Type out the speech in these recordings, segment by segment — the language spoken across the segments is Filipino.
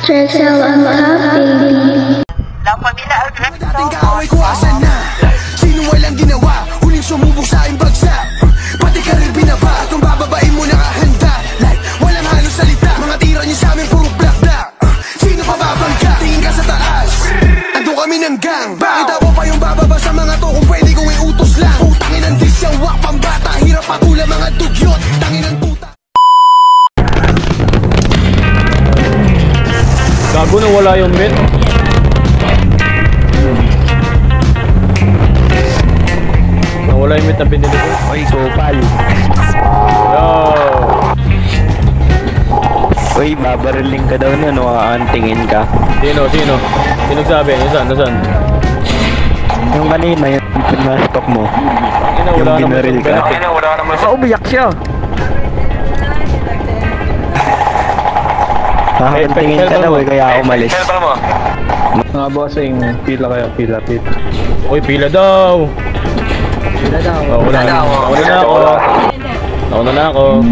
Tresel on top, baby. Dating kaaway ko asan na? Sino walang ginawa? Huling sumubok sa aking bagsak. Pati ka rin binaba. Kung bababain mo nakahanda. Like walang halong salita. Mga tira niyo sa amin puro black. Sino pa babangga? Tingin ka sa taas. Ando kami ng gang. Bakit ako pa yung bababa sa mga to? Kung pwede kong iutos lang. Utangin ang disyaw, wak pambata. Hirap patula mga dugyot. Tangin ang puta. Gago na wala yung met. Nawala yung met na binili ko. Oy, Gopal. Yo. Oy, babariling ka daw na, no? Aantingin ka. Sino? Sino nagsabi? Nasaan? Yung kanina, yung pinastok mo. Yung binaril ka. Umiyak siya. Aantingin ka daw, kaya ako umalis. Mga bossing, pila kayo, pila. Uy, pila daw. Nauna na ako.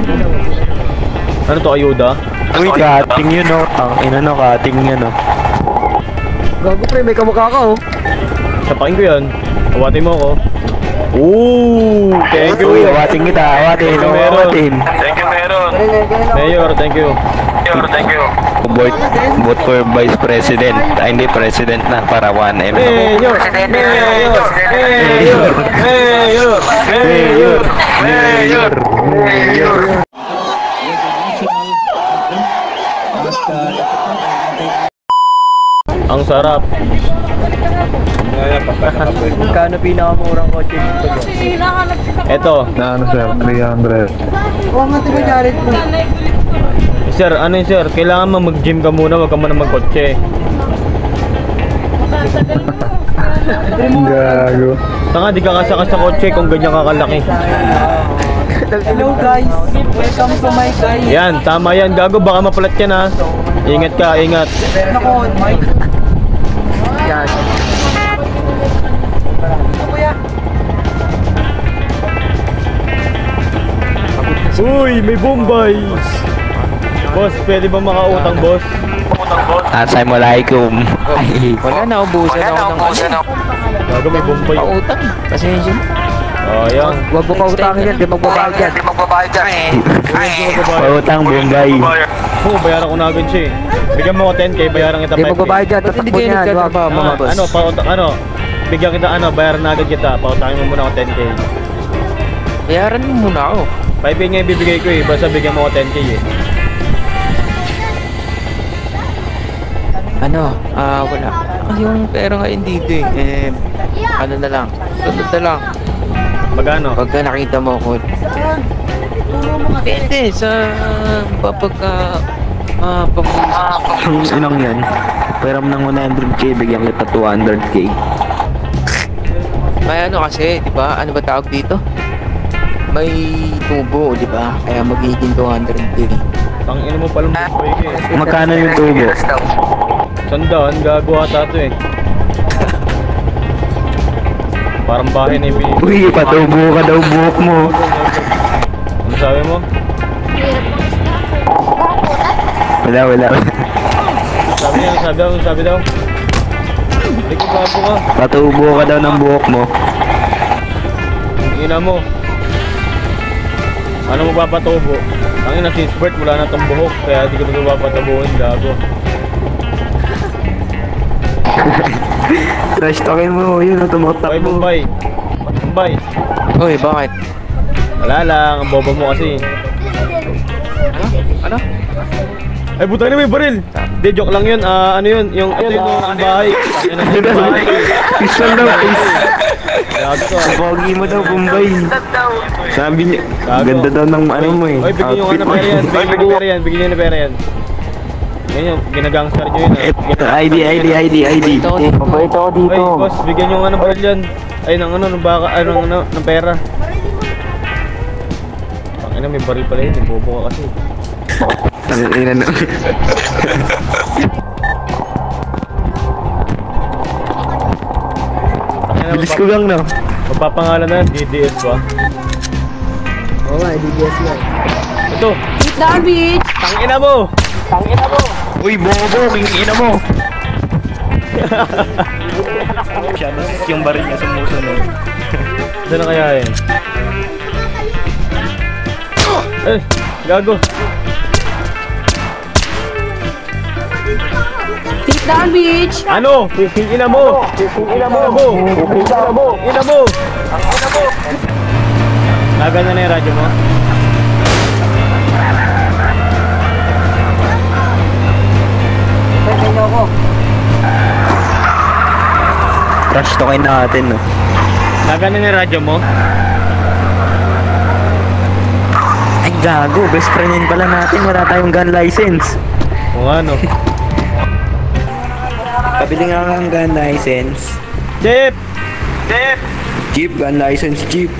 Ano to, ayuda? Uy, kating yun, no? Ang kating yun, no? Gago pre, may kamukha ka oh. Sapakin ko yan. Awatin mo ako. Ooh, thank you. Uy, awatin kita, awatin. Thank you, Mayor, thank you. Vote for Vice President. Ay, hindi President na, para 1M. Mayor. Ang sarap. Magkano pinakamurang kotse dito ba? Eto. Na ano sir, 300. Oo nga, tiba Jared mo. Sir, ano yun sir? Kailangan mo mag-gym ka muna, wag ka muna mag-kotse. Gago. Tanga, di ka kasaka sa kotse kung ganyan kakalaki. Hello guys, welcome to my guys. Yan, tama yan. Gago, baka mapalat yan ha. Ingat ka, ingat. Nako, Mike. Yan. Uy, may Bombay. Boss, pwede ba makautang, boss? Assalamualaikum. Wala na, ubusan ako ng Gago, may Bombay. pautang. Pasensya. Oh, yan. Huwag mo pautangin yan, di magbabayad yan. Pautang Bombay. Oo, bayaran ko na agad siya eh. Bigyan mo ko 10k, bayaran kita 5k. Di magbabayad yan, tatakbo niya. Bigyan kita, bayaran na agad kita. Pautangin mo muna ako 10k. Bayaran mo muna ako. 5k nga yung bibigay ko eh, basta bigyan mo ko 10k eh. Wala. Yung pera nga dito eh. Ano na lang. Sunod na lang. Magano? Pagka nakita mo ako. Pwede sa pagka Inong yan. Pera mo ng 100k, bigyan kita 200k. may ano kasi, di ba? Ano ba tawag dito? May tubo, di ba? Kaya magiging 200k. Tangina mo palang Bombay ka eh. Magkano yung tubo? Sandaan, gago ata to eh. Parang bahay na yung binibig. Uy, patubo ka daw buhok mo. Ano sabi mo? Wala. Sabi daw. Hindi ko gago ka. Patubo ka daw ng buhok mo. Ang ina mo. Ano magpapatubo? Ang ina, since birth wala na tong buhok. Kaya di ko na magpapatubuhin, gago. Trash talkin mo, yun, tumaktak Oy, mo. Bombay. Uy, bakit? Wala lang, ang bobo mo kasi. Ano? Ay, butang na may baril. Hindi, joke lang yun. Ano yun? Yung bahay. Pistol daw, Gago. Pogi mo daw, Bombay. Sabi niya, ganda daw ng ano mo eh. Oy, bigyan yung pera yan. Bigyan nyo na pera yan. Yan yung ginagangster nyo yun ID. Mabait ako dito. Oy, boss, bigyan yung baril yan. Ay, ng baka, ng pera. Pangina, may baril pala yun. Bobo ka kasi. Ina na. Bilis ko lang na. Magpapangalan na, DDS ba? Oo nga, DBS yan. Ito. Eat the bitch! Tangina mo! Uy, bobo, kingina mo! Siya, yung baril niya sumusunod. Saan na kaya yun? Eh, gago. Sit down, bitch! Ano? Puking ina mo! Puking ina mo! Puking ina mo! Ina mo! Naganyan na yung radyo mo? Rush to kayo natin, no? Naganyan na yung radyo mo? Ay, gago. Best friend yun pala natin. Wala tayong gun license. O ano? Pabili nga ang gun license. Chip! Jeep, gun license, Jeep.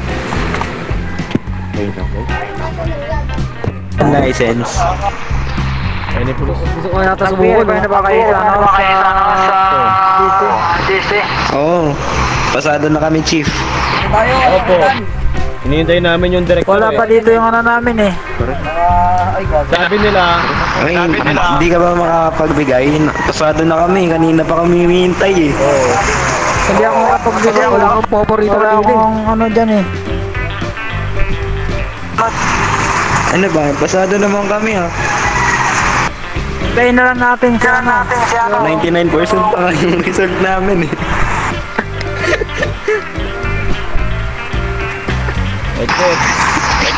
Gun license. Any police? Gusto ko yata sumukod. Kaya na ba kayo sa DC? Oo. Pasado na kami, Chief. Opo. Hinihintay namin yung director. Wala pa dito yung ano namin eh. Sabi nila, Ay, hindi ka ba makapagbigay? Pasado na kami. Kanina pa kami humihintay eh. Hindi ako makapagbigay. Wala akong paborito na akong ano dyan eh. Ano ba? Pasado naman kami ha. Hintayin na lang natin siya na. 99% pa nga yung result namin eh.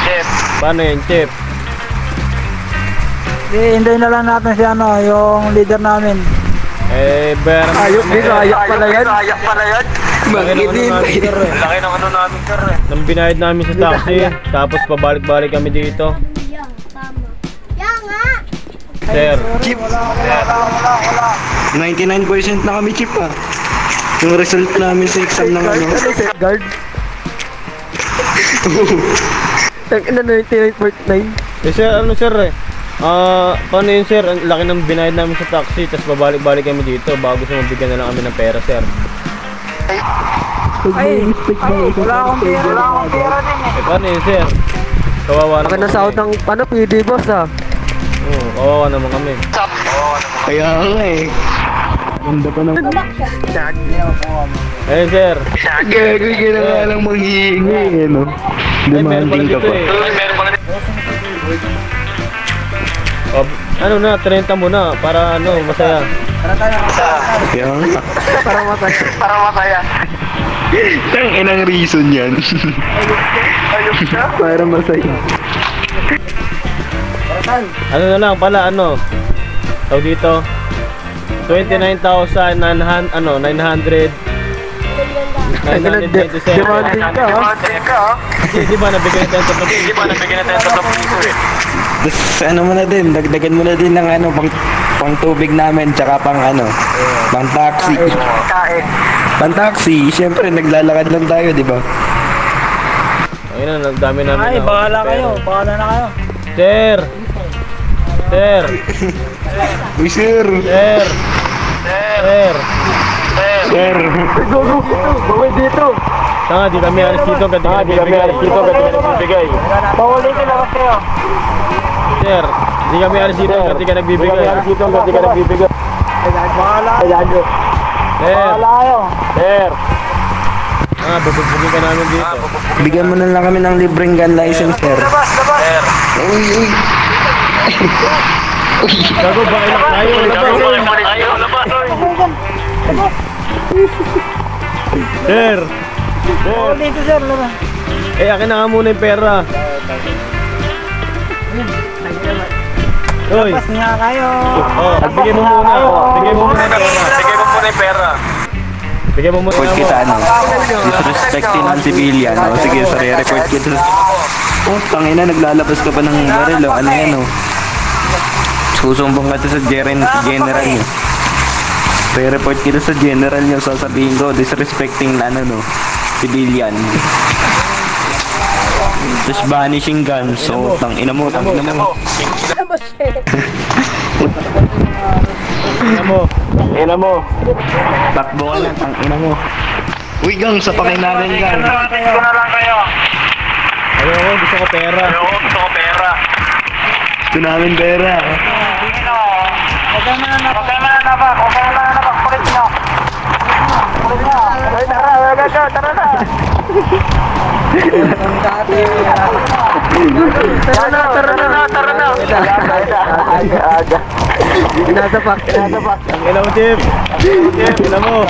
Chip. Paano yan, Chip? Hintayin na lang natin si ano, yung leader namin. Eh, bayaran mo. Ayak pala yan. Laki ng ano namin, sir eh. Laki ng ano namin, sir eh. Nang binayad namin sa taxi, tapos pabalik-balik kami dito. Yan, tama. Yan nga! Sir, Chip. 99% na kami, Chip ah. Yung result namin sa exam ng ano. Guard. Ang ina 99.9. eh sir, ano sir eh? Paano yun sir? Ang laki ng binayad namin sa taxi, tapos babalik-balik kami dito bago sa mabigyan na lang kami ng pera, sir. Ay, wala akong pera din eh. Eh, paano yun, sir? Kawawa naman kami. Nasahod ng ano, PD boss ah. Oo, kawawa naman kami. Kaya nga eh. Ganda pa ng... Eh, sir. Gagawin ka na nga lang manghihingi eh, no? Eh, meron pala Demanding ka dito pa. eh. Oh, ano na, 30 mo na para ano, masaya. Kaya nga. Para masaya. Tang inang reason yan. Para masaya. Ano na lang pala, ano? Tawag dito. 29,900 927. Demanding ka ah. Di ba nabigay na tayo sa piso eh. Tapos ano mo na din, dagdagan mo na din ng ano, pang tubig namin, tsaka pang ano, pang taxi. Pang taxi, syempre naglalakad lang tayo, di ba? Ayun na, nagdami namin. Ay, bahala kayo. Bahala na kayo. Sir! Sir! Uy, sir! Sir! Sir! Sir! Bawal dito. Tanga, di kami alis dito, gati ka nagbibigay. Bawal dito lang kayo. Sir, di kami alis dito, gati ka nagbibigay. Bahala. Sir! kayo. Sir! Bubugbugin ka namin dito. Bigyan mo na lang kami ng libreng gun license, sir. Sir. Uy, uy! Gago, bakit na tayo? Sir! Bawal dito sir. Eh, akin na nga muna yung pera. Uy! Pas nga kayo. Oh, bigyan mo muna. Bigyan mo muna yung pera. Bigay mo muna yung pera. Bigyan mo muna Report kita, ano? Disrespecting ng civilian, no? Sige, sorry, report kita. Oh, tangina, naglalabas ka pa ng baril, oh. Ano yan, oh? Susumbong ka sa general niyo. Report kita sa general niyo, sasabihin ko, disrespecting na, ano, no? Civilian. Tapos vanishing guns, so, tangina mo. Tingnan mo. Takbo ka lang, tangina mo. Uy, gang, sa pakinarin, gang. Ayoko, gusto ko pera. Gusto namin pera. Inasapak. Ang ina mo, Chip. Ang ina mo.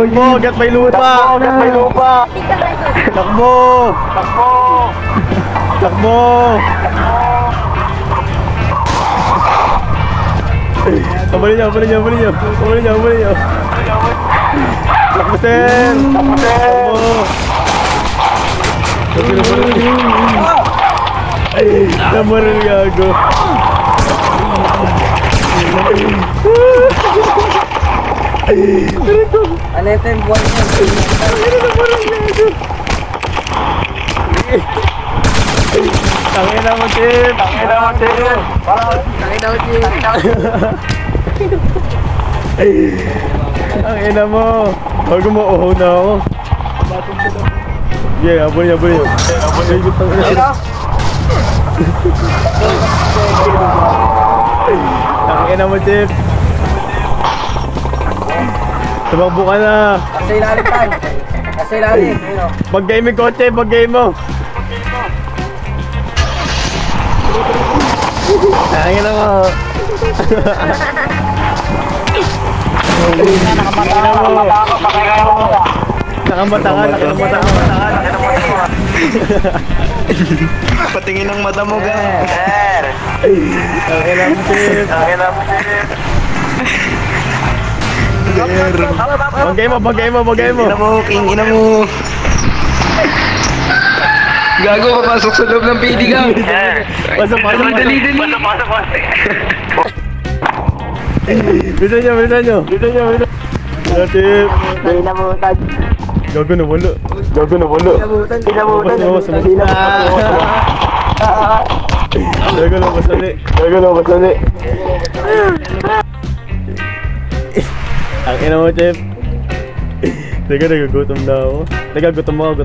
Takbo, hanggat may lupa. Takbo. Takbo. Kabali niyo. Takbo, sir. Takbo. Ay, namaril gago. Ano ito yung buwan niya? Tangina mo, Chip. Tangina mo. Bago mo, uho na ako. Yeah, abon niya. Tangina mo, Chip. Tumakbo ka na. Kasi ilalim tayo. Pag-game yung kotse, pag-game mo. Tangina mo. Nakamata ka. Patingin ng mata mo, ga. Tangina mo, Chip. Pag-game mo. Ina mo. Gago, papasok sa loob ng PD ka. Pasok. Dali. Bisa nyo. Chip. Gago na wala. Pinabutan. Gago na basali. Ang ina mo, Chip. Teka, nagagutom na ako. Teka, gutom mo ka.